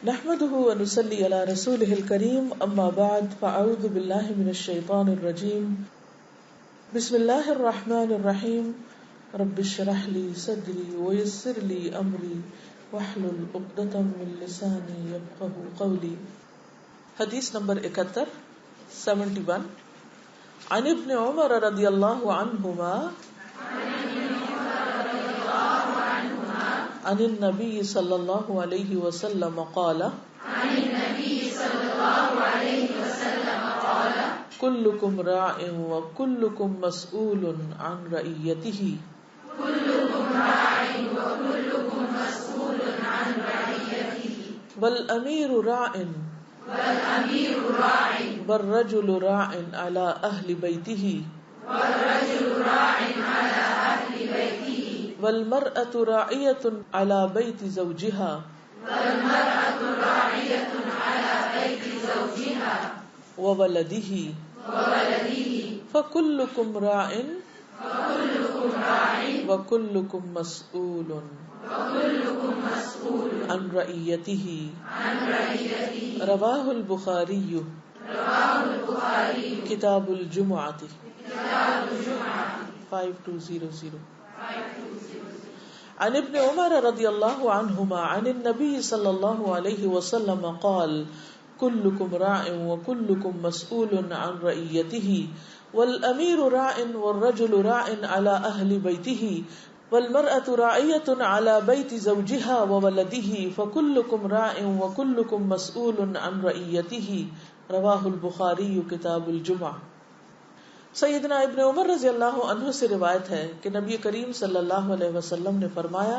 نحمده ونصلي على رسوله الكريم اما بعد فاعوذ بالله من الشيطان الرجيم بسم الله الرحمن الرحيم رب اشرح لي صدري ويسر لي امري واحلل عقدة من لساني يفقهوا قولي. حدیث نمبر 71 عن ابن عمر رضی اللہ عنہما عن النبي صلى الله عليه وسلم قال كلكم راع وكلكم مسؤول عن رعيته والأمير راع والرجل راع على أهل بيته والمرأة راعية على بيت زوجها وولده فكلكم راع وكلكم مسؤول عن رعيته. رواه البخاري کتاب الجمعة 5200. عن ابن عمر رضی اللہ عنہما عن النبي صلی اللہ علیہ وسلم قال كلكم راع وكلكم مسؤول عن رعيته والأمير راع والرجل راع على أهل بيته والمرأة راعية على بيت زوجها وولده فكلكم راع وكلكم مسؤول عن رعيته. رواه البخاري کتاب الجمعة. سیدنا ابن عمر رضی اللہ عنہ سے روایت ہے کہ نبی کریم صلی اللہ علیہ وسلم نے فرمایا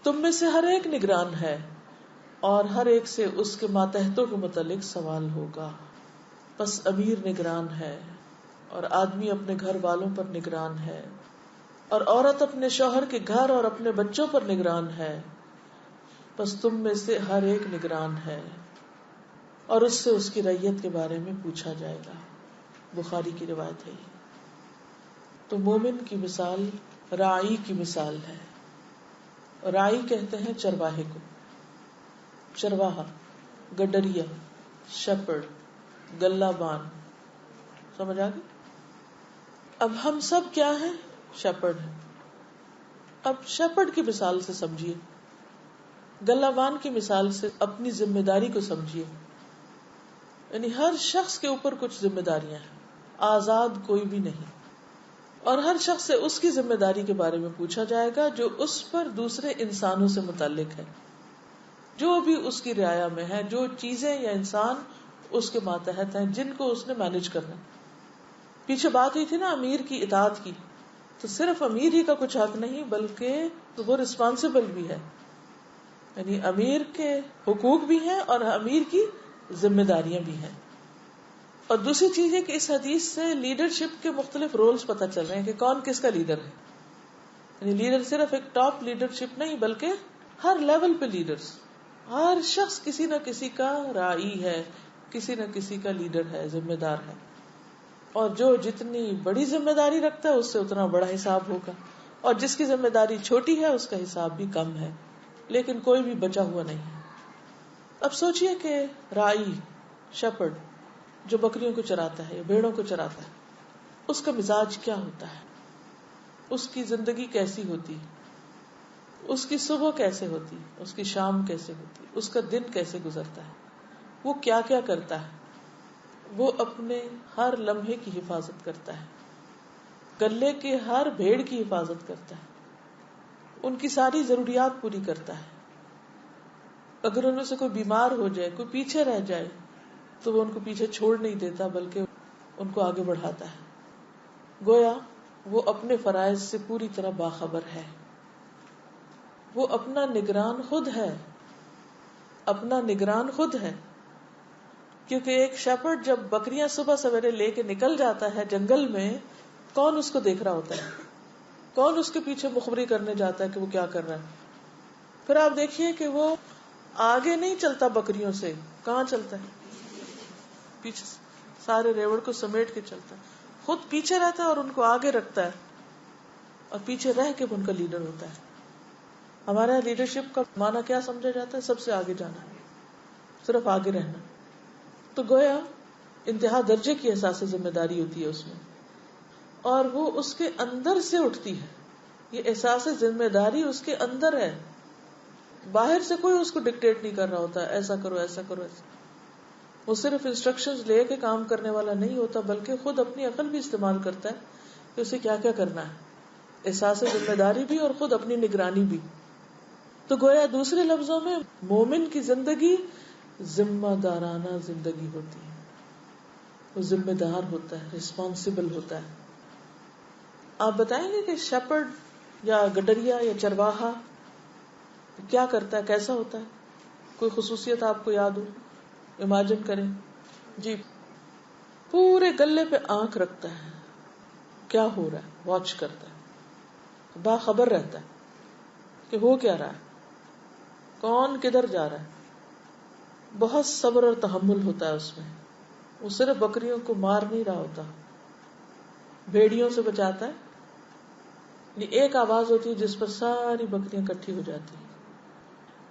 تم میں سے ہر ایک نگران ہے اور ہر ایک سے اس کے ماتحتوں کے متعلق سوال ہوگا. پس امیر نگران ہے اور آدمی اپنے گھر والوں پر نگران ہے اور عورت اپنے شوہر کے گھر اور اپنے بچوں پر نگران ہے. پس تم میں سے ہر ایک نگران ہے اور اس سے اس کی رعیت کے بارے میں پوچھا جائے گا. بخاری کی روایت ہے. تو مومن کی مثال راعی کی مثال ہے. راعی کہتے ہیں چرواہے کو. چرواہا، گڈریا، شپرڈ، گلہ بان. سمجھ آ گئی؟ اب ہم سب کیا ہیں؟ شپرڈ ہیں. اب شپرڈ کی مثال سے سمجھیے، گلہ بان کی مثال سے اپنی ذمہ داری کو سمجھیے. یعنی ہر شخص کے اوپر کچھ ذمہ داریاں ہیں، آزاد کوئی بھی نہیں، اور ہر شخص سے اس کی ذمہ داری کے بارے میں پوچھا جائے گا جو اس پر دوسرے انسانوں سے متعلق ہے، جو بھی اس کی رعایا میں ہے، جو چیزیں یا انسان اس کے ماتحت ہیں جن کو اس نے مینج کرنا. پیچھے بات ہوئی تھی نا امیر کی اطاعت کی، تو صرف امیر ہی کا کچھ حق نہیں بلکہ وہ رسپانسبل بھی ہے. یعنی امیر کے حقوق بھی ہیں اور امیر کی ذمہ داریاں بھی ہیں. اور دوسری چیز ہے کہ اس حدیث سے لیڈرشپ کے مختلف رولز پتہ چل رہے ہیں کہ کون کس کا لیڈر ہے. یعنی لیڈر صرف ایک ٹاپ لیڈرشپ نہیں بلکہ ہر لیول پہ لیڈرز، ہر شخص کسی نہ کسی کا راعی ہے، کسی نہ کسی کا لیڈر ہے، ذمہ دار ہے. اور جو جتنی بڑی ذمہ داری رکھتا ہے اس سے اتنا بڑا حساب ہوگا، اور جس کی ذمہ داری چھوٹی ہے اس کا حساب بھی کم ہے، لیکن کوئی بھی بچا ہوا نہیں. اب سوچئے کہ راعی، شپرڈ جو بکریوں کو چراتا ہے یا بھیڑوں کو چراتا ہے، اس کا مزاج کیا ہوتا ہے، اس کی زندگی کیسی ہوتی، اس کی صبح کیسے ہوتی، اس کی شام کیسے ہوتی، اس کا دن کیسے گزرتا ہے، وہ کیا کیا کرتا ہے. وہ اپنے ہر لمحے کی حفاظت کرتا ہے، گلے کے ہر بھیڑ کی حفاظت کرتا ہے، ان کی ساری ضروریات پوری کرتا ہے. اگر ان میں سے کوئی بیمار ہو جائے، کوئی پیچھے رہ جائے تو وہ ان کو پیچھے چھوڑ نہیں دیتا بلکہ ان کو آگے بڑھاتا ہے. گویا وہ اپنے فرائض سے پوری طرح باخبر ہے. وہ اپنا نگران خود ہے، اپنا نگران خود ہے. کیونکہ ایک شیپرڈ جب بکریاں صبح سویرے لے کے نکل جاتا ہے جنگل میں، کون اس کو دیکھ رہا ہوتا ہے؟ کون اس کے پیچھے مخبری کرنے جاتا ہے کہ وہ کیا کر رہا ہے؟ پھر آپ دیکھیے کہ وہ آگے نہیں چلتا بکریوں سے، کہاں چلتا ہے؟ پیچھے سارے ریوڑ کو سمیٹ کے چلتا ہے، خود پیچھے رہتا ہے اور ان کو آگے رکھتا ہے، اور پیچھے رہ کے ان کا لیڈر ہوتا ہے. ہمارا لیڈرشپ کا معنی کیا سمجھا جاتا ہے؟ سب سے آگے جانا، صرف آگے رہنا. تو گویا انتہا درجے کی احساس ذمہ داری ہوتی ہے اس میں، اور وہ اس کے اندر سے اٹھتی ہے. یہ احساس ذمہ داری اس کے اندر ہے، باہر سے کوئی اس کو ڈکٹیٹ نہیں کر رہا ہوتا ایسا کرو ایسا کرو ایسا. وہ صرف انسٹرکشنز لے کے کام کرنے والا نہیں ہوتا، بلکہ خود اپنی عقل بھی استعمال کرتا ہے کہ اسے کیا کیا کرنا ہے، احساس ذمہ داری بھی اور خود اپنی نگرانی بھی. تو گویا دوسرے لفظوں میں مومن کی زندگی ذمہ دارانہ زندگی ہوتی ہے، وہ ذمہ دار ہوتا ہے، رسپانسبل ہوتا ہے. آپ بتائیں گے کہ شیپرڈ یا گڈریا یا چرواہا کیا کرتا ہے، کیسا ہوتا ہے؟ کوئی خصوصیت آپ کو یاد ہو؟ امیجن کریں. جی، پورے گلے پہ آنکھ رکھتا ہے، کیا ہو رہا ہے واچ کرتا ہے، باخبر رہتا ہے کہ ہو کیا رہا ہے، کون کدھر جا رہا ہے. بہت صبر اور تحمل ہوتا ہے اس میں. وہ صرف بکریوں کو مار نہیں رہا ہوتا، بھیڑیوں سے بچاتا ہے. یہ ایک آواز ہوتی ہے جس پر ساری بکریاں اکٹھی ہو جاتی ہیں.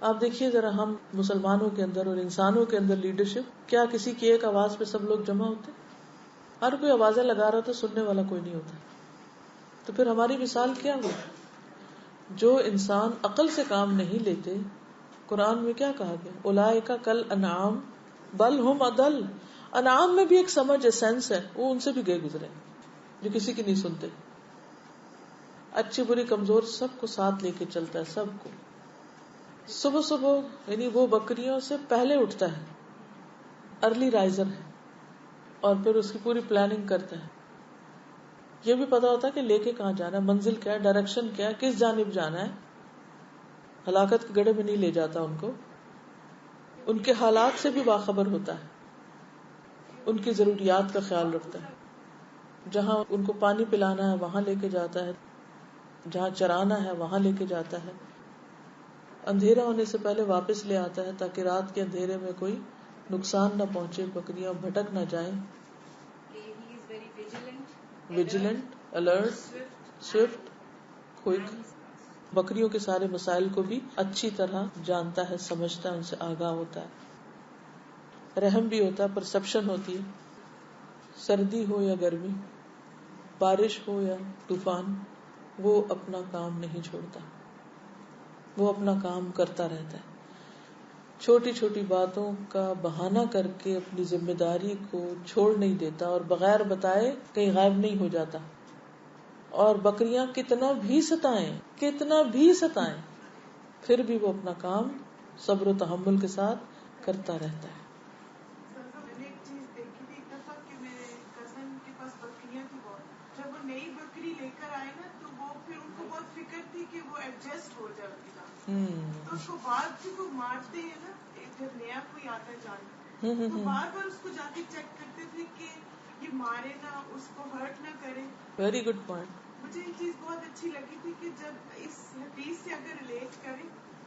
آپ دیکھیے ذرا، ہم مسلمانوں کے اندر اور انسانوں کے اندر لیڈرشپ، کیا کسی کی ایک آواز پہ سب لوگ جمع ہوتے؟ ہر کوئی آوازیں لگا رہا تو سننے والا کوئی نہیں ہوتا. تو پھر ہماری مثال کیا ہو؟ جو انسان عقل سے کام نہیں لیتے، قرآن میں کیا کہا گیا؟ اولئک کل انعام بل ہم اضل. انعام میں بھی ایک سمجھ سینس ہے، وہ ان سے بھی گئے گزرے جو کسی کی نہیں سنتے. اچھی بری کمزور سب کو ساتھ لے کے چلتا ہے، سب کو. صبح صبح یعنی وہ بکریوں سے پہلے اٹھتا ہے، ارلی رائزر ہے، اور پھر اس کی پوری پلاننگ کرتا ہے. یہ بھی پتا ہوتا ہے کہ لے کے کہاں جانا ہے، منزل کیا ہے، ڈائریکشن کیا ہے، کس جانب جانا ہے. ہلاکت کے گڑھے میں نہیں لے جاتا ان کو. ان کے حالات سے بھی باخبر ہوتا ہے، ان کی ضروریات کا خیال رکھتا ہے. جہاں ان کو پانی پلانا ہے وہاں لے کے جاتا ہے، جہاں چرانا ہے وہاں لے کے جاتا ہے. اندھیرا ہونے سے پہلے واپس لے آتا ہے تاکہ رات کے اندھیرے میں کوئی نقصان نہ پہنچے، بکریاں بھٹک نہ جائیں. Vigilant, alert, Swift, quick. بکریوں کے سارے مسائل کو بھی اچھی طرح جانتا ہے، سمجھتا ہے، ان سے آگاہ ہوتا ہے. رحم بھی ہوتا ہے، پرسپشن ہوتی ہے. سردی ہو یا گرمی، بارش ہو یا طوفان، وہ اپنا کام نہیں چھوڑتا، وہ اپنا کام کرتا رہتا ہے. چھوٹی چھوٹی باتوں کا بہانہ کر کے اپنی ذمہ داری کو چھوڑ نہیں دیتا، اور بغیر بتائے کہیں غائب نہیں ہو جاتا. اور بکریاں کتنا بھی ستائیں پھر بھی وہ اپنا کام صبر و تحمل کے ساتھ کرتا رہتا ہے. میں نے ایک چیز دیکھی تھی ایک دفعہ کہ میرے کزن کے پاس بکریاں تھی بہت. جب وہ نئی بکری لے کر آئے نا تو وہ پھر ان کو بہت فکر تھی کہ وہ ایڈجسٹ ہو جائے ان کا. تو اس کو بعد سے وہ مارتے ہیں نا، جب نیا کوئی آتا ہے جانور تو بار بار اس کو جا کے چیک کرتے تھے کہ یہ مارے نہ، اس کو ہرٹ نہ کرے. Very good point. مجھے یہ چیز بہت اچھی لگی تھی کہ جب اس حدیث سے اگر ریلیٹ کریں،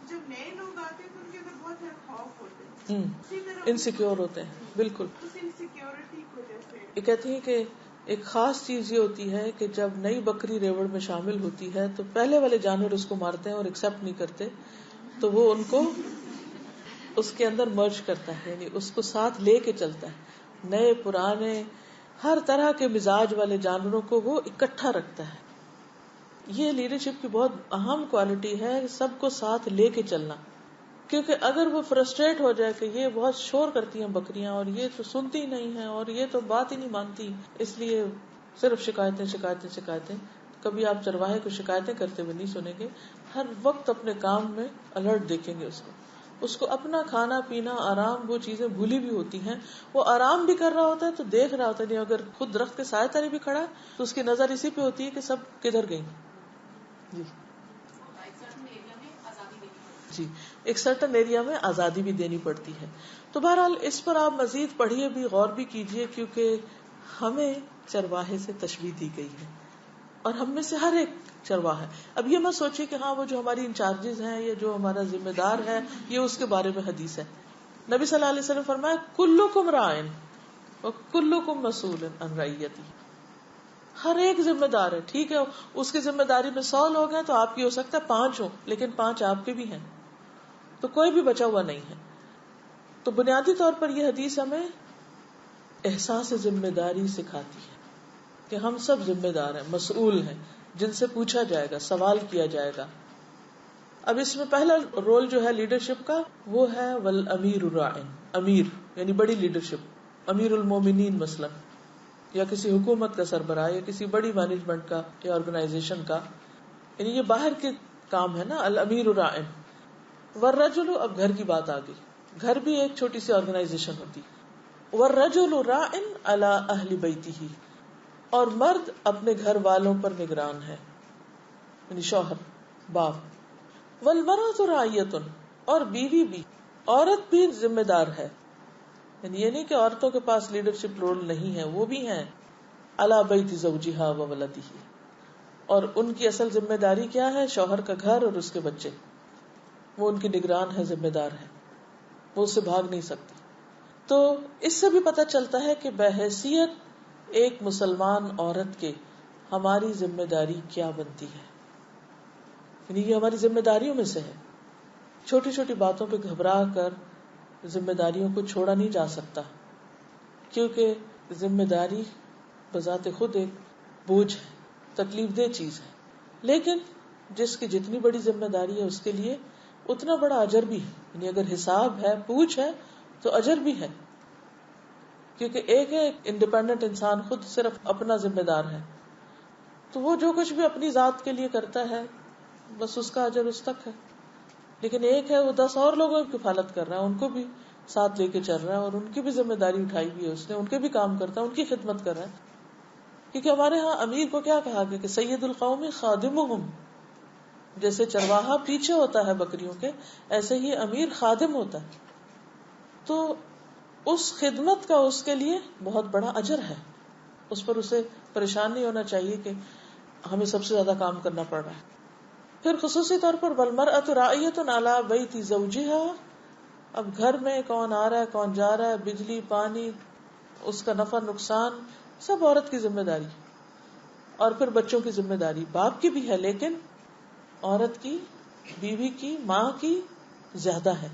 جب نئے لوگ آتے ہیں تو ان کے اندر بہت زیادہ خوف ہوتے ہیں، اسی طرح انسیکیور ہوتے ہیں. بالکل. اس انسیکیورٹی کو جیسے یہ کہتی ہیں کہ ایک خاص چیز یہ ہوتی ہے کہ جب نئی بکری ریوڑ میں شامل ہوتی ہے تو پہلے والے جانور اس کو مارتے ہیں اور ایکسپٹ نہیں کرتے، تو وہ ان کو اس کے اندر مرج کرتا ہے، یعنی اس کو ساتھ لے کے چلتا ہے. نئے پرانے ہر طرح کے مزاج والے جانوروں کو وہ اکٹھا رکھتا ہے. یہ لیڈرشپ کی بہت اہم کوالٹی ہے، سب کو ساتھ لے کے چلنا. کیونکہ اگر وہ فرسٹریٹ ہو جائے کہ یہ بہت شور کرتی ہیں بکریاں اور یہ تو سنتی نہیں ہے اور یہ تو بات ہی نہیں مانتی، اس لیے صرف شکایتیں شکایتیں شکایتیں. کبھی آپ چرواہے کو شکایتیں کرتے ہوئے نہیں سنیں گے، ہر وقت اپنے کام میں الرٹ دیکھیں گے. اس کو اپنا کھانا پینا آرام وہ چیزیں بھولی بھی ہوتی ہیں، وہ آرام بھی کر رہا ہوتا ہے تو دیکھ رہا ہوتا ہے. نہیں اگر خود درخت کے سائے تلے بھی کھڑا ہے تو اس کی نظر اسی پہ ہوتی ہے کہ سب کدھر گئی. جی ایک سرٹن ایریا میں آزادی بھی دینی پڑتی ہے. تو بہرحال اس پر آپ مزید پڑھیے بھی، غور بھی کیجیے، کیونکہ ہمیں چرواہے سے تشبیہ دی گئی ہے اور ہم میں سے ہر ایک چرواہا ہے. اب یہ مت سوچیے کہ ہاں وہ جو ہماری انچارجز ہیں یا جو ہمارا ذمہ دار ہے یہ اس کے بارے میں حدیث ہے. نبی صلی اللہ علیہ وسلم فرمایا کلکم راعٍ وکلکم مسئول عن رعیتہ. ہر ایک ذمہ دار ہے. ٹھیک ہے اس کی ذمہ داری میں 100 لوگ ہیں تو آپ کی ہو سکتا ہے 5 ہوں، لیکن 5 آپ کے بھی ہیں، تو کوئی بھی بچا ہوا نہیں ہے. تو بنیادی طور پر یہ حدیث ہمیں احساس ذمہ داری سکھاتی ہے کہ ہم سب ذمہ دار ہیں، مسئول ہیں، جن سے پوچھا جائے گا، سوال کیا جائے گا. اب اس میں پہلا رول جو ہے لیڈرشپ کا وہ ہے والامیر راعٍ. امیر یعنی بڑی لیڈرشپ، امیر المومنین مثلا، یا کسی حکومت کا سربراہ یا کسی بڑی مینجمنٹ کا یا آرگنائزیشن کا، یعنی یہ باہر کے کام ہے نا. الامیر راعٍ. والرجل، اب گھر کی بات آ گئی، گھر بھی ایک چھوٹی سی آرگنائزیشن ہوتی. والرجل راعٍ علی اہل بیتہ، اور مرد اپنے گھر والوں پر نگران ہے، یعنی شوہر، باپ. والمرأة راعیۃ، اور بیوی بھی، عورت بھی ذمہ دار ہے. یعنی یہ نہیں کہ عورتوں کے پاس لیڈرشپ رول نہیں ہے، وہ بھی ہیں. علی بیت زوجہا وولدہ، اور ان کی اصل ذمہ داری کیا ہے؟ شوہر کا گھر اور اس کے بچے. وہ ان کی نگران ہے، ذمہ دار ہے، وہ اس سے بھاگ نہیں سکتی. تو اس سے بھی پتہ چلتا ہے کہ بحیثیت ایک مسلمان عورت کے ہماری ذمہ داری کیا بنتی ہے. یعنی یہ ہماری ذمہ داریوں میں سے ہے. چھوٹی چھوٹی باتوں پہ گھبرا کر ذمہ داریوں کو چھوڑا نہیں جا سکتا، کیونکہ ذمہ داری بذات خود ایک بوجھ ہے، تکلیف دہ چیز ہے. لیکن جس کی جتنی بڑی ذمہ داری ہے اس کے لیے اتنا بڑا اجر بھی ہے. یعنی اگر حساب ہے، پوچھ ہے، تو اجر بھی ہے. کیونکہ ایک ہے انڈیپینڈنٹ انسان خود صرف اپنا ذمہ دار ہے، تو وہ جو کچھ بھی اپنی ذات کے لیے کرتا ہے بس اس کا اجر اس تک ہے. لیکن ایک ہے وہ 10 اور لوگوں کی کفالت کر رہا ہے، ان کو بھی ساتھ لے کے چل رہا ہے، اور ان کی بھی ذمہ داری اٹھائی ہوئی ہے اس نے، ان کے بھی کام کرتا ہے، ان کی خدمت کر رہا ہے. کیونکہ ہمارے ہاں امیر کو کیا کہا گیا کہ سید القوم خادمہم. جیسے چرواہا پیچھے ہوتا ہے بکریوں کے، ایسے ہی امیر خادم ہوتا ہے. تو اس خدمت کا اس کے لیے بہت بڑا اجر ہے. اس پر اسے پریشان نہیں ہونا چاہیے کہ ہمیں سب سے زیادہ کام کرنا پڑ رہا ہے. پھر خصوصی طور پر والمرأة راعیۃ علی بیت زوجہا. اب گھر میں کون آ رہا ہے، کون جا رہا ہے، بجلی، پانی، اس کا نفع نقصان، سب عورت کی ذمہ داری. اور پھر بچوں کی ذمہ داری باپ کی بھی ہے، لیکن عورت کی، بیوی کی، ماں کی زیادہ ہے.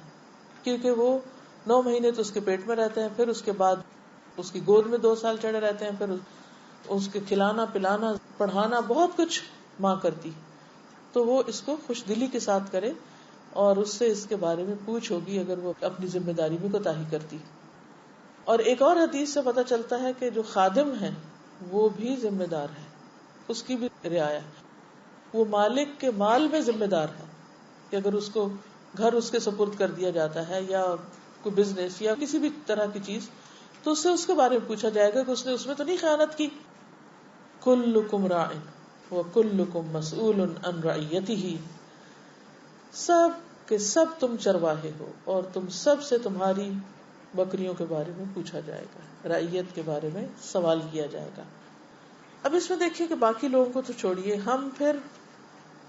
کیونکہ وہ 9 مہینے تو اس کے پیٹ میں رہتے ہیں، پھر اس کے بعد اس کی گود میں 2 سال چڑھے رہتے ہیں، پھر اس کے کھلانا پلانا پڑھانا بہت کچھ ماں کرتی. تو وہ اس کو خوش دلی کے ساتھ کرے اور اس سے اس کے بارے میں پوچھ ہوگی اگر وہ اپنی ذمہ داری میں کوتاہی کرتی. اور ایک اور حدیث سے پتہ چلتا ہے کہ جو خادم ہے وہ بھی ذمہ دار ہے، اس کی بھی رعایا. وہ مالک کے مال میں ذمہ دار ہے کہ اگر اس کو گھر اس کے سپرد کر دیا جاتا ہے یا کوئی بزنس یا کسی بھی طرح کی چیز، تو اس سے اس کے بارے میں پوچھا جائے گا کہ اس نے اس میں تو نہیں خیانت کی. کلکم راع وکلکم مسئول عن رعیتہ. سب کے سب تم چرواہے ہو اور تم سب سے تمہاری بکریوں کے بارے میں پوچھا جائے گا، رعیت کے بارے میں سوال کیا جائے گا. اب اس میں دیکھیے کہ باقی لوگوں کو تو چھوڑیے، ہم پھر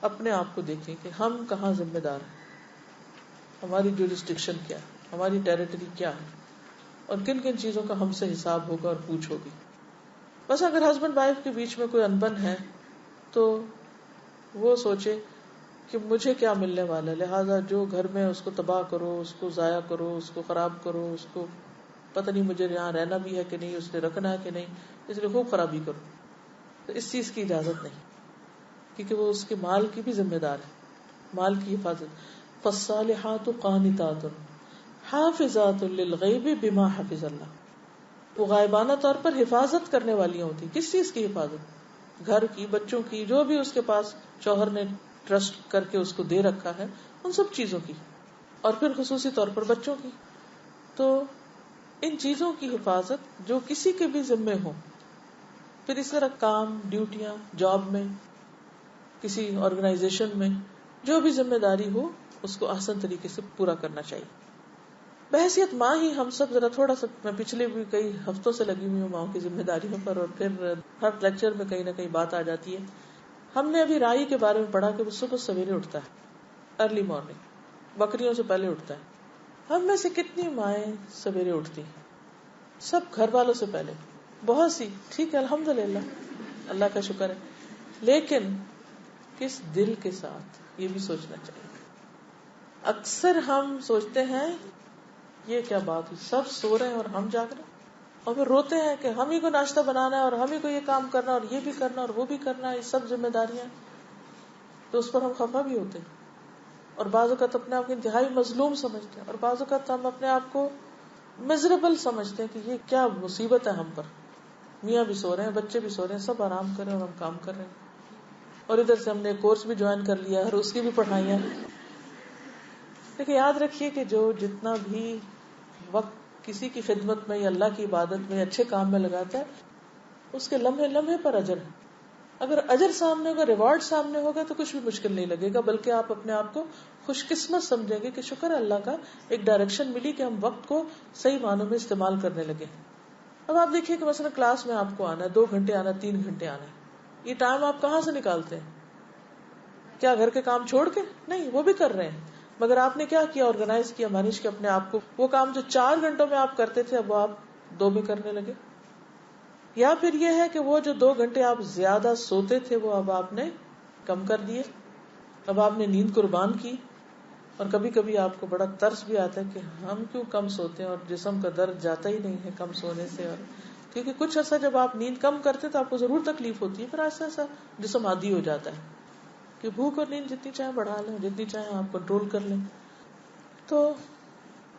اپنے آپ کو دیکھیں کہ ہم کہاں ذمہ دار ہیں، ہماری جورسڈکشن کیا ہے، ہماری ٹیریٹری کیا ہے، اور کن کن چیزوں کا ہم سے حساب ہوگا اور پوچھ ہوگی. بس اگر ہسبینڈ وائف کے بیچ میں کوئی انبن ہے تو وہ سوچے کہ مجھے کیا ملنے والا ہے، لہٰذا جو گھر میں اس کو تباہ کرو، اس کو ضائع کرو، اس کو خراب کرو، اس کو پتہ نہیں مجھے یہاں رہنا بھی ہے کہ نہیں، اس نے رکھنا ہے کہ نہیں، اس لیے خوب خرابی کرو. تو اس چیز کی اجازت نہیں، کیونکہ وہ اس کے مال کی بھی ذمہ دار ہے، مال کی حفاظت. فالصالحات قانتات حافظات للغیب بما حفظ اللہ. وہ غائبانہ طور پر حفاظت کرنے والی ہوتی. کس چیز کی حفاظت؟ گھر کی، بچوں کی، جو بھی اس کے پاس شوہر نے ٹرسٹ کر کے اس کو دے رکھا ہے، ان سب چیزوں کی، اور پھر خصوصی طور پر بچوں کی. تو ان چیزوں کی حفاظت جو کسی کے بھی ذمے ہو. پھر اس طرح کام، ڈیوٹیاں، جاب میں، کسی آرگنائزیشن میں جو بھی ذمہ داری ہو اس کو احسن طریقے سے پورا کرنا چاہیے. بحیثیت ماں ہی ہم سب ذرا تھوڑا سا، میں پچھلے بھی کئی ہفتوں سے لگی ہوئی ہوں ماں کی ذمہ داریوں پر، اور پھر ہر لیکچر میں کہیں نہ کہیں بات آ جاتی ہے. ہم نے ابھی رائی کے بارے میں پڑھا کہ وہ صبح سویرے اٹھتا ہے، ارلی مارننگ، بکریوں سے پہلے اٹھتا ہے. ہم میں سے کتنی مائیں سویرے اٹھتی ہیں؟ سب گھر والوں سے پہلے، بہت سی، ٹھیک ہے الحمدللہ. اللہ کا شکر ہے. لیکن کس دل کے ساتھ، یہ بھی سوچنا چاہیے. اکثر ہم سوچتے ہیں یہ کیا بات ہوئی، سب سو رہے ہیں اور ہم جاگ رہے ہیں، اور پھر روتے ہیں کہ ہم ہی کو ناشتہ بنانا ہے اور ہم ہی کو یہ کام کرنا اور یہ بھی کرنا اور وہ بھی کرنا ہے، یہ سب ذمہ داریاں. تو اس پر ہم خفا بھی ہوتے ہیں، اور بعض اوقات اپنے آپ کو انتہائی مظلوم سمجھتے ہیں، اور بعض اوقات ہم اپنے آپ کو میزریبل سمجھتے ہیں کہ یہ کیا مصیبت ہے ہم پر. میاں بھی سو رہے ہیں، بچے بھی سو رہے ہیں، سب آرام کر رہے ہیں اور ہم کام کر رہے ہیں. اور ادھر سے ہم نے کورس بھی جوائن کر لیا ہے اور اس کی بھی پڑھائیاں. لیکن یاد رکھیے کہ جو جتنا بھی وقت کسی کی خدمت میں یا اللہ کی عبادت میں اچھے کام میں لگاتا ہے، اس کے لمحے لمحے پر اجر ہے. اگر اجر سامنے ہوگا، ریوارڈ سامنے ہوگا، تو کچھ بھی مشکل نہیں لگے گا، بلکہ آپ اپنے آپ کو خوش قسمت سمجھیں گے کہ شکر ہے اللہ کا، ایک ڈائریکشن ملی کہ ہم وقت کو صحیح معنوں میں استعمال کرنے لگے. اب آپ دیکھیے کہ مثلا کلاس میں آپ کو آنا ہے، 2 گھنٹے آنا ہے، 3 گھنٹے آنا ہے، یہ ٹائم آپ کہاں سے نکالتے ہیں؟ کیا گھر کے کام چھوڑ کے؟ نہیں، وہ بھی کر رہے ہیں، مگر آپ نے کیا کیا، آرگنائز کیا، مینج کیا اپنے آپ کو. وہ کام جو 4 گھنٹوں میں آپ کرتے تھے، اب وہ آپ 2 میں کرنے لگے. یا پھر یہ ہے کہ وہ جو 2 گھنٹے آپ زیادہ سوتے تھے، وہ اب آپ نے کم کر دیے، اب آپ نے نیند قربان کی. اور کبھی کبھی آپ کو بڑا ترس بھی آتا ہے کہ ہم کیوں کم سوتے ہیں، اور جسم کا درد جاتا ہی نہیں ہے کم سونے سے. اور کیونکہ کچھ عرصہ جب آپ نیند کم کرتے تو آپ کو ضرور تکلیف ہوتی ہے، پھر آہستہ آہستہ جسم عادی ہو جاتا ہے کہ بھوک اور نیند جتنی چاہیں بڑھا لیں، جتنی چاہیں آپ کنٹرول کر لیں. تو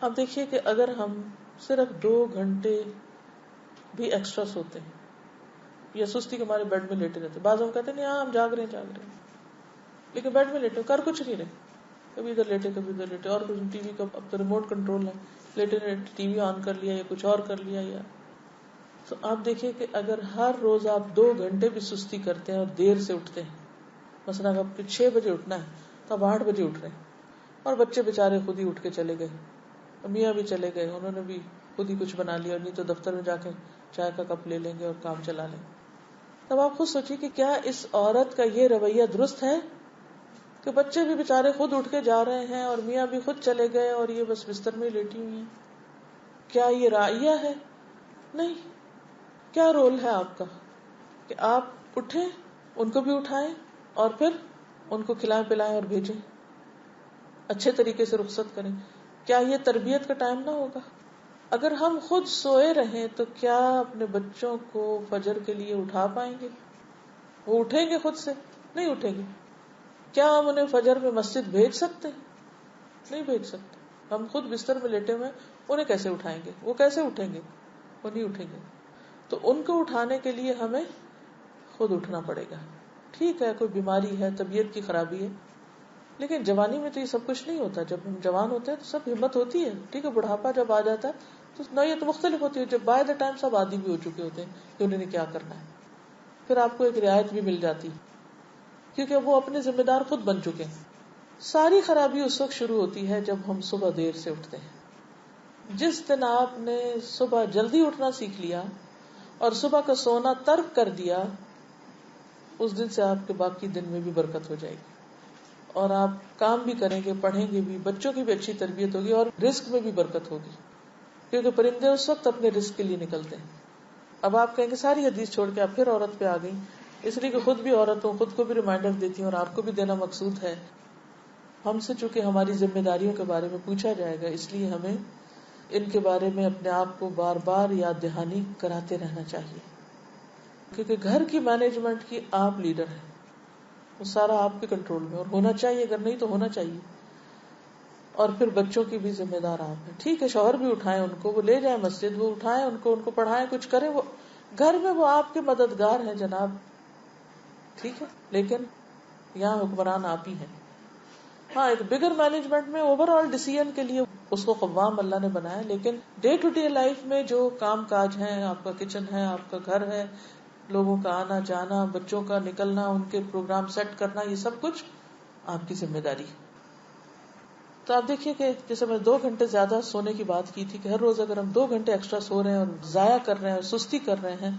اب دیکھیے کہ اگر ہم صرف 2 گھنٹے بھی ایکسٹرا سوتے ہیں یا سستی کے ہمارے بیڈ میں لیٹے رہتے، بعض ہم کہتے ہیں ہاں ہم جاگ رہے ہیں، لیکن بیڈ میں لیٹے کر کچھ نہیں رہے، کبھی ادھر لیٹے کبھی ادھر لیٹے، اور کچھ ٹی وی کا اب تو ریموٹ کنٹرول ہے، لیٹے ٹی وی آن کر لیا یا کچھ اور کر لیا. یا تو آپ دیکھیے کہ اگر ہر روز آپ 2 گھنٹے بھی سستی کرتے ہیں اور دیر سے اٹھتے ہیں، مثلا اگر آپ کو 6 بجے اٹھنا ہے تو آپ 8 بجے اٹھ رہے ہیں، اور بچے بےچارے خود ہی اٹھ کے چلے گئے، میاں بھی چلے گئے، انہوں نے بھی خود ہی کچھ بنا لیا، اور نہیں تو دفتر میں جا کے چائے کا کپ لے لیں گے اور کام چلا لیں. تب آپ خود سوچیے کہ کیا اس عورت کا یہ رویہ درست ہے کہ بچے بھی بےچارے خود اٹھ کے جا رہے ہیں اور میاں بھی خود چلے گئے اور یہ بس بستر میں لیٹی ہوئی ہیں؟ کیا یہ رعیہ ہے؟ نہیں. کیا رول ہے آپ کا کہ آپ اٹھیں، ان کو بھی اٹھائیں، اور پھر ان کو کھلائیں پلائیں اور بھیجیں، اچھے طریقے سے رخصت کریں. کیا یہ تربیت کا ٹائم نہ ہوگا؟ اگر ہم خود سوئے رہیں تو کیا اپنے بچوں کو فجر کے لیے اٹھا پائیں گے؟ وہ اٹھیں گے خود سے؟ نہیں اٹھیں گے. کیا ہم انہیں فجر میں مسجد بھیج سکتے؟ نہیں بھیج سکتے. ہم خود بستر میں لیٹے ہوئے انہیں کیسے اٹھائیں گے؟ وہ کیسے اٹھیں گے؟ وہ نہیں اٹھیں گے. تو ان کو اٹھانے کے لیے ہمیں خود اٹھنا پڑے گا. ٹھیک ہے کوئی بیماری ہے، طبیعت کی خرابی ہے، لیکن جوانی میں تو یہ سب کچھ نہیں ہوتا. جب ہم جوان ہوتے ہیں تو سب ہمت ہوتی ہے، ٹھیک ہے. بڑھاپا جب آ جاتا ہے تو نوعیت مختلف ہوتی ہے، جب بائی دا ٹائم سب عادی بھی ہو چکے ہوتے ہیں کہ انہوں نے کیا کرنا ہے. پھر آپ کو ایک رعایت بھی مل جاتی کیونکہ وہ اپنے ذمہ دار خود بن چکے ہیں. ساری خرابی اس وقت شروع ہوتی ہے جب ہم صبح دیر سے اٹھتے ہیں. جس دن آپ نے صبح جلدی اٹھنا سیکھ لیا اور صبح کا سونا ترک کر دیا، اس دن سے آپ کے باقی دن میں بھی برکت ہو جائے گی، اور آپ کام بھی کریں گے، پڑھیں گے بھی، بچوں کی بھی اچھی تربیت ہوگی، اور رزق میں بھی برکت ہوگی. کیونکہ پرندے اس وقت اپنے رزق کے لیے نکلتے ہیں. اب آپ کہیں گے ساری حدیث چھوڑ کے آپ پھر عورت پہ آ گئی. اس لیے کہ خود بھی عورت ہوں، خود کو بھی ریمائنڈر دیتی ہوں اور آپ کو بھی دینا مقصود ہے. ہم سے چونکہ ہماری ذمہ داریوں کے بارے میں پوچھا جائے گا، اس لیے ہمیں ان کے بارے میں اپنے آپ کو بار بار یاد دہانی کراتے رہنا چاہیے. کیونکہ گھر کی مینجمنٹ کی آپ لیڈر ہیں، وہ سارا آپ کے کنٹرول میں، اور ہونا چاہیے، اگر نہیں تو ہونا چاہیے. اور پھر بچوں کی بھی ذمہ دار آپ ہیں. ٹھیک ہے شوہر بھی اٹھائیں ان کو، وہ لے جائیں مسجد، وہ اٹھائیں ان کو پڑھائیں، کچھ کریں، وہ گھر میں وہ آپ کے مددگار ہیں جناب، ٹھیک ہے. لیکن یہاں حکمران آپ ہی ہیں. ہاں ایک بگر مینجمنٹ میں اوور آل ڈیسیژن کے لیے اس کو قوام اللہ نے بنایا، لیکن ڈے ٹو ڈے لائف میں جو کام کاج ہیں، آپ کا کچن ہے، آپ کا گھر ہے، لوگوں کا آنا جانا، بچوں کا نکلنا، ان کے پروگرام سیٹ کرنا، یہ سب کچھ آپ کی ذمہ داری. تو آپ دیکھیے کہ جیسے میں 2 گھنٹے زیادہ سونے کی بات کی تھی کہ ہر روز اگر ہم 2 گھنٹے ایکسٹرا سو رہے ہیں اور ضائع کر رہے ہیں اور سستی کر رہے ہیں،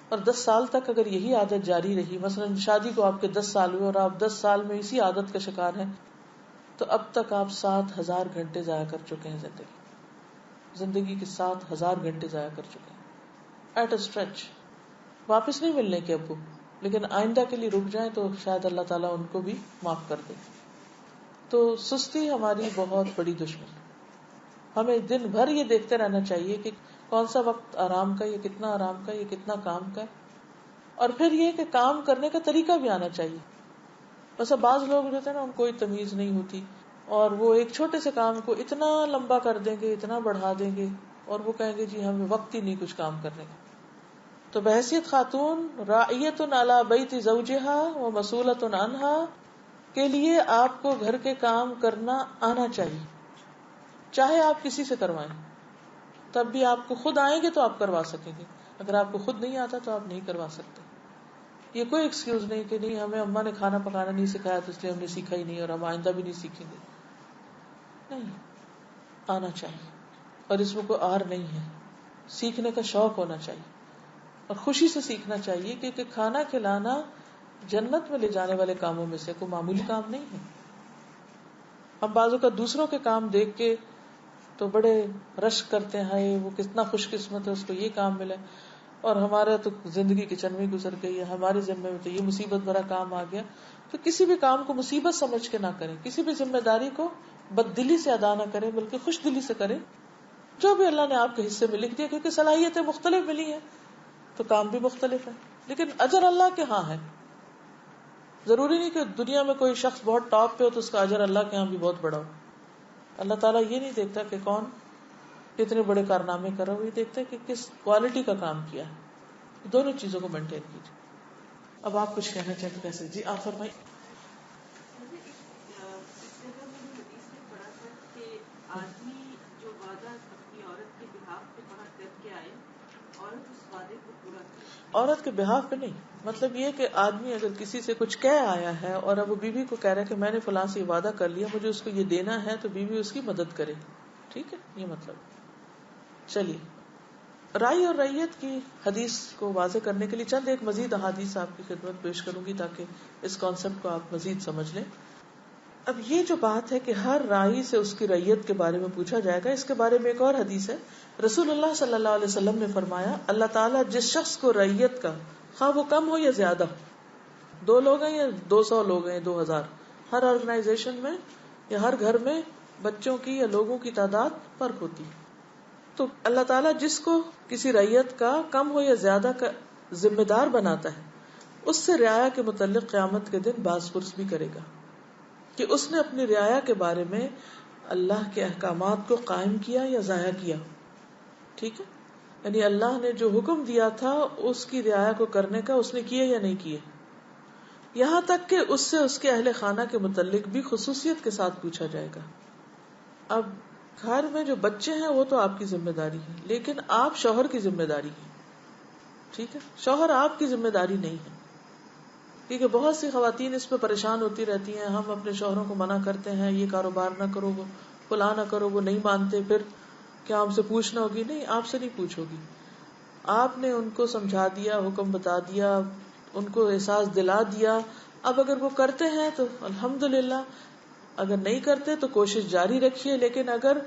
اور 10 سال تک اگر یہی عادت جاری رہی، مثلا شادی کو آپ کے 10 سال ہوئے اور آپ 10 سال میں اسی عادت کا شکار ہیں، تو اب تک آپ 7,000 گھنٹے ضائع کر چکے ہیں. زندگی کے 7,000 گھنٹے ضائع کر چکے ہیں ایٹ اے اسٹریچ. واپس نہیں ملنے کے ابو. لیکن آئندہ کے لیے رک جائیں تو شاید اللہ تعالیٰ ان کو بھی معاف کر دے. تو سستی ہماری بہت بڑی دشمن. ہمیں دن بھر یہ دیکھتے رہنا چاہیے کہ کون سا وقت آرام کا، یہ کتنا آرام کا، یہ کتنا کام کا. اور پھر یہ کہ کام کرنے کا طریقہ بھی آنا چاہیے. بس بعض لوگ جو ہوتے ہیں نا، ان کوئی تمیز نہیں ہوتی اور وہ ایک چھوٹے سے کام کو اتنا لمبا کر دیں گے، اتنا بڑھا دیں گے، اور وہ کہیں گے جی ہمیں وقت ہی نہیں کچھ کام کرنے کا. تو بحیثیت خاتون راعیۃ علی بیت زوجہا و مسئولۃ عنہا کے لیے آپ کو گھر کے کام کرنا آنا چاہیے، چاہے آپ کسی سے کروائیں. تب بھی آپ کو خود آئیں گے تو آپ کروا سکیں گے، اگر آپ کو خود نہیں آتا تو آپ نہیں کروا سکتے. یہ کوئی ایکسکیوز نہیں کہ نہیں ہمیں اماں نے کھانا پکانا نہیں سکھایا تو اس لیے ہم نے سیکھا ہی نہیں اور ہم آئندہ بھی نہیں سیکھیں گے. نہیں، آنا چاہیے. اور اس میں کوئی آر نہیں ہے. سیکھنے کا شوق ہونا چاہیے اور خوشی سے سیکھنا چاہیے، کیونکہ کھانا کھلانا جنت میں لے جانے والے کاموں میں سے کوئی معمولی کام نہیں ہے. ہم بازو کا دوسروں کے کام دیکھ کے تو بڑے رشک کرتے ہیں، وہ کتنا خوش قسمت ہے اس کو یہ کام ملا، اور ہمارا تو زندگی کچن میں گزر گئی ہے، ہمارے ذمے میں تو یہ مصیبت بھرا کام آ گیا. تو کسی بھی کام کو مصیبت سمجھ کے نہ کریں، کسی بھی ذمہ داری کو بددلی سے ادا نہ کریں، بلکہ خوش دلی سے کریں. جو بھی اللہ نے آپ کے حصے میں لکھ دیا، کیونکہ صلاحیتیں مختلف ملی ہیں تو کام بھی مختلف ہے، لیکن اجر اللہ کے ہاں ہے. ضروری نہیں کہ دنیا میں کوئی شخص بہت ٹاپ پہ ہو تو اس کا اجر اللہ کے ہاں بھی بہت بڑا ہو. اللہ تعالیٰ یہ نہیں دیکھتا کہ کون کتنے بڑے کارنامے کر رہا ہو، یہ دیکھتا ہے کہ کس کوالٹی کا کام کیا ہے. دونوں چیزوں کو مینٹین کیجیے. اب آپ کچھ کہنا چاہتے کیسے؟ جی آپ فرمائیں. اس جگہ میں نے حدیث میں پڑھا تھا کہ آدمی جو وعدہ اپنی عورت کے بہاف پہ باہر کر کے آئے، عورت اس وعدے کو پورا کرے. عورت کے بہاف پہ نہیں، مطلب یہ کہ آدمی اگر کسی سے کچھ کہہ آیا ہے اور اب وہ بیوی کو کہہ رہا ہے کہ میں نے فلاں سے وعدہ کر لیا، مجھے اس کو یہ دینا ہے، تو بیوی اس کی مدد کرے. ٹھیک ہے، یہ مطلب. چلیے، رائی اور ریت کی حدیث کو واضح کرنے کے لیے چند ایک مزید احادیث آپ کی خدمت پیش کروں گی تاکہ اس کانسیپٹ کو آپ مزید سمجھ لیں. اب یہ جو بات ہے کہ ہر رائی سے اس کی ریت کے بارے میں پوچھا جائے گا، اس کے بارے میں ایک اور حدیث ہے. رسول اللہ صلی اللہ علیہ وسلم نے فرمایا، اللہ تعالیٰ جس شخص کو ریت کا، خواہ وہ کم ہو یا زیادہ، 2 لوگ ہیں یا 200 لوگ ہیں، 2000، ہر آرگنائزیشن میں یا ہر گھر میں بچوں کی یا لوگوں کی تعداد فرق ہوتی ہے. تو اللہ تعالیٰ جس کو کسی ریت کا کم ہو یا زیادہ کا ذمہ دار بناتا ہے، اس سے رعایا کے متعلق قیامت کے دن باز پرس بھی کرے گا کہ اس نے اپنی رعایا کے بارے میں اللہ کے احکامات کو قائم کیا یا ضائع کیا. ٹھیک ہے، یعنی اللہ نے جو حکم دیا تھا اس کی رعایا کو کرنے کا اس نے کیا یا نہیں کیے. یہاں تک کہ اس سے اس کے اہل خانہ کے متعلق بھی خصوصیت کے ساتھ پوچھا جائے گا. اب گھر میں جو بچے ہیں وہ تو آپ کی ذمہ داری ہے، لیکن آپ شوہر کی ذمہ داری ہے. ٹھیک ہے، شوہر آپ کی ذمہ داری نہیں ہے. کیونکہ بہت سی خواتین اس پہ پریشان ہوتی رہتی ہیں، ہم اپنے شوہروں کو منع کرتے ہیں یہ کاروبار نہ کرو، وہ فلاں نہ کرو، وہ نہیں مانتے، پھر کیا ہم سے پوچھنا ہوگی؟ نہیں، آپ سے نہیں پوچھو گی. آپ نے ان کو سمجھا دیا، حکم بتا دیا، ان کو احساس دلا دیا. اب اگر وہ کرتے ہیں تو الحمدللہ، اگر نہیں کرتے تو کوشش جاری رکھیے. لیکن اگر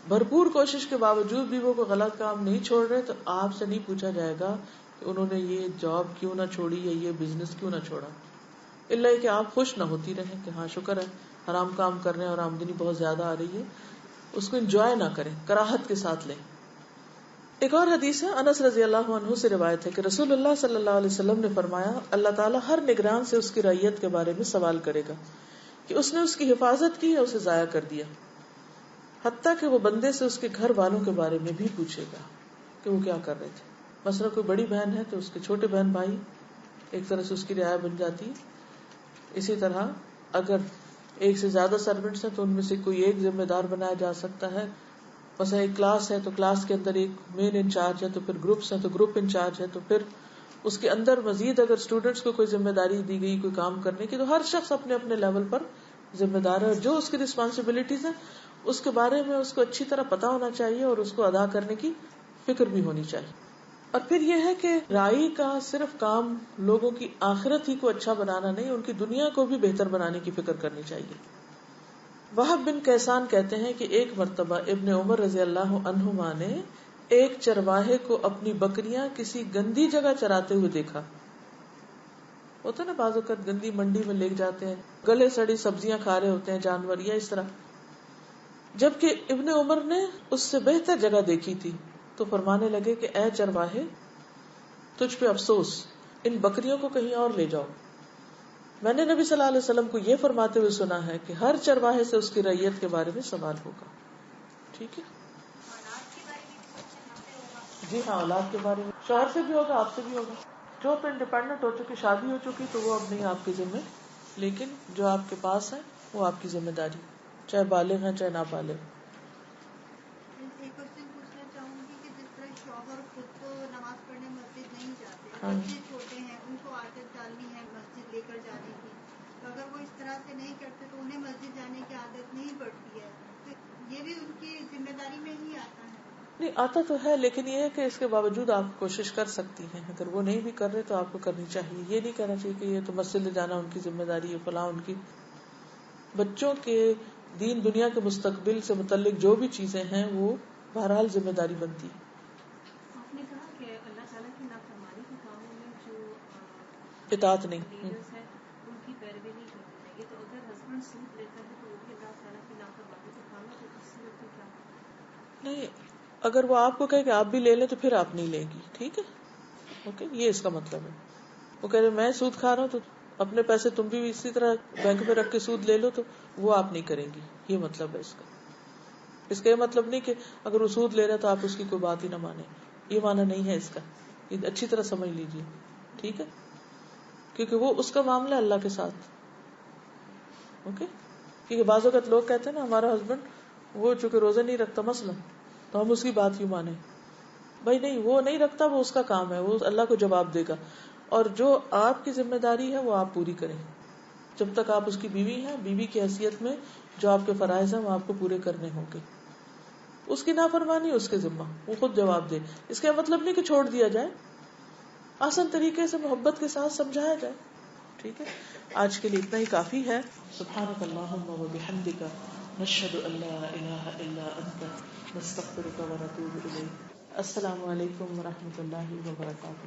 بھرپور کوشش کے باوجود بھی وہ کوئی غلط کام نہیں چھوڑ رہے تو آپ سے نہیں پوچھا جائے گا کہ انہوں نے یہ جاب کیوں نہ چھوڑی یا یہ بزنس کیوں نہ چھوڑا، الا کہ آپ خوش نہ ہوتی رہیں کہ ہاں شکر ہے حرام کام کر رہے ہیں اور آمدنی بہت زیادہ آ رہی ہے. اس کو انجوائے نہ کریں، کراہت کے ساتھ لیں. ایک اور حدیث ہے، انس رضی اللہ عنہ سے روایت ہے کہ رسول اللہ صلی اللہ علیہ وسلم نے فرمایا، اللہ تعالیٰ ہر نگران سے اس کی رعیت کے بارے میں سوال کرے گا کہ اس نے اس کی حفاظت کی یا اسے ضائع کر دیا، حتیٰ کہ وہ بندے سے اس کے گھر والوں کے بارے میں بھی پوچھے گا کہ وہ کیا کر رہے تھے. مثلا کوئی بڑی بہن ہے تو اس کے چھوٹے بہن بھائی ایک طرح سے اس کی رعایا بن جاتی ہے. اسی طرح اگر ایک سے زیادہ سرونٹس ہیں تو ان میں سے کوئی ایک ذمہ دار بنایا جا سکتا ہے. مثلا ایک کلاس ہے تو کلاس کے اندر ایک مین انچارج ہے، تو پھر گروپس ہیں تو گروپ انچارج ہے، تو پھر اس کے اندر مزید اگر اسٹوڈینٹس کو کوئی ذمہ داری دی گئی کوئی کام کرنے کی، تو ہر شخص اپنے اپنے لیول پر ذمہ دار ہے، اور جو اس کی رسپانسبلٹیز ہیں اس کے بارے میں اس کو اچھی طرح پتا ہونا چاہیے اور اس کو ادا کرنے کی فکر بھی ہونی چاہیے. اور پھر یہ ہے کہ رائی کا صرف کام لوگوں کی آخرت ہی کو اچھا بنانا نہیں، ان کی دنیا کو بھی بہتر بنانے کی فکر کرنی چاہیے. وہب بن کیسان کہتے ہیں کہ ایک مرتبہ ابن عمر رضی اللہ عنہما نے ایک چرواہے کو اپنی بکریاں کسی گندی جگہ چراتے ہوئے دیکھا. ہوتا ہے نا بعض اوقات گندی منڈی میں لے جاتے ہیں, گلے سڑی سبزیاں کھا رہے ہوتے ہیں جانور یا اس طرح, جبکہ ابن عمر نے اس سے بہتر جگہ دیکھی تھی تو فرمانے لگے کہ اے چرواہے تجھ پہ افسوس, ان بکریوں کو کہیں اور لے جاؤ. میں نے نبی صلی اللہ علیہ وسلم کو یہ فرماتے ہوئے سنا ہے کہ ہر چرواہے سے اس کی رعیت کے بارے میں سوال ہوگا. ٹھیک ہے, جی ہاں, اولاد کے بارے میں شوہر سے بھی ہوگا, آپ سے بھی ہوگا. جو تو انڈیپینڈنٹ ہو چکی, شادی ہو چکی, تو وہ اب نہیں آپ کی ذمہ, لیکن جو آپ کے پاس ہے وہ آپ کی ذمہ داری, چاہے بالغ ہیں چاہے نابالغ. ایک کوشچن پوچھنا چاہوں گی کہ جس طرح شوہر خود تو نماز پڑھنے مسجد نہیں جاتے, بچے چھوٹے ہیں, ان کو عادت ڈالنی ہے مسجد لے کر جانے کی, تو اگر وہ اس طرح سے نہیں کرتے تو انہیں مسجد جانے کی عادت نہیں پڑتی ہے, تو یہ بھی ان کی ذمہ داری میں ہی آتا ہے. نہیں آتا تو ہے, لیکن یہ ہے کہ اس کے باوجود آپ کوشش کر سکتی ہیں. اگر وہ نہیں بھی کر رہے تو آپ کو کرنی چاہیے. یہ نہیں کرنا چاہیے کہ یہ تو مسجد لے جانا ان کی ذمہ داری ہے, فلاں ان کی. بچوں کے دین دنیا کے مستقبل سے متعلق جو بھی چیزیں ہیں وہ بہرحال ذمہ داری بنتی ہے. آپ نے کہا کہ اللہ تعالیٰ کی نافرمانی کے کاموں میں جو اطاعت نہیں, لیڈرز ہیں ان کی پیروی نہیں کرنی چاہیے. تو اگر ہسبینڈ سود لیتا ہے تو وہ بھی اللہ تعالیٰ کی نافرمانی کے کام ہے, تو اس صورت میں کیا کرنا؟ نہیں, اگر وہ آپ کو کہے کہ آپ بھی لے لیں تو پھر آپ نہیں لیں گی. ٹھیک ہے, اوکے, یہ اس کا مطلب ہے. وہ کہہ رہے میں سود کھا رہا ہوں تو اپنے پیسے تم بھی اسی طرح بینک میں رکھ کے سود لے لو, تو وہ آپ نہیں کریں گی, یہ مطلب ہے اس کا. اس کا یہ مطلب نہیں کہ اگر وہ سود لے رہا ہے تو آپ اس کی کوئی بات ہی نہ مانیں, یہ معنی نہیں ہے اس کا. یہ اچھی طرح سمجھ لیجیے, ٹھیک ہے, کیونکہ وہ اس کا معاملہ اللہ کے ساتھ. اوکے, کیونکہ بعض اوقات لوگ کہتے ہیں نا ہمارا ہسبینڈ وہ چونکہ روزے نہیں رکھتا مثلا, تو ہم اس کی بات ہی مانیں. بھائی نہیں, وہ نہیں رکھتا, وہ اس کا کام ہے, وہ اللہ کو جواب دے گا. اور جو آپ کی ذمہ داری ہے وہ آپ پوری کریں. جب تک آپ اس کی بیوی ہیں, بیوی کی حیثیت میں جو آپ کے فرائض ہیں وہ آپ کو پورے کرنے ہوں گے. اس کی نافرمانی اس کے ذمہ, وہ خود جواب دے. اس کا مطلب نہیں کہ چھوڑ دیا جائے, آسان طریقے سے محبت کے ساتھ سمجھایا جائے. ٹھیک ہے, آج کے لیے اتنا ہی کافی ہے. سبحانک اللہم و بحمدک, نشہد ان لا الہ الا انت, نستغفرک و نتوب الیک. السلام علیکم و رحمۃ اللہ وبرکاتہ.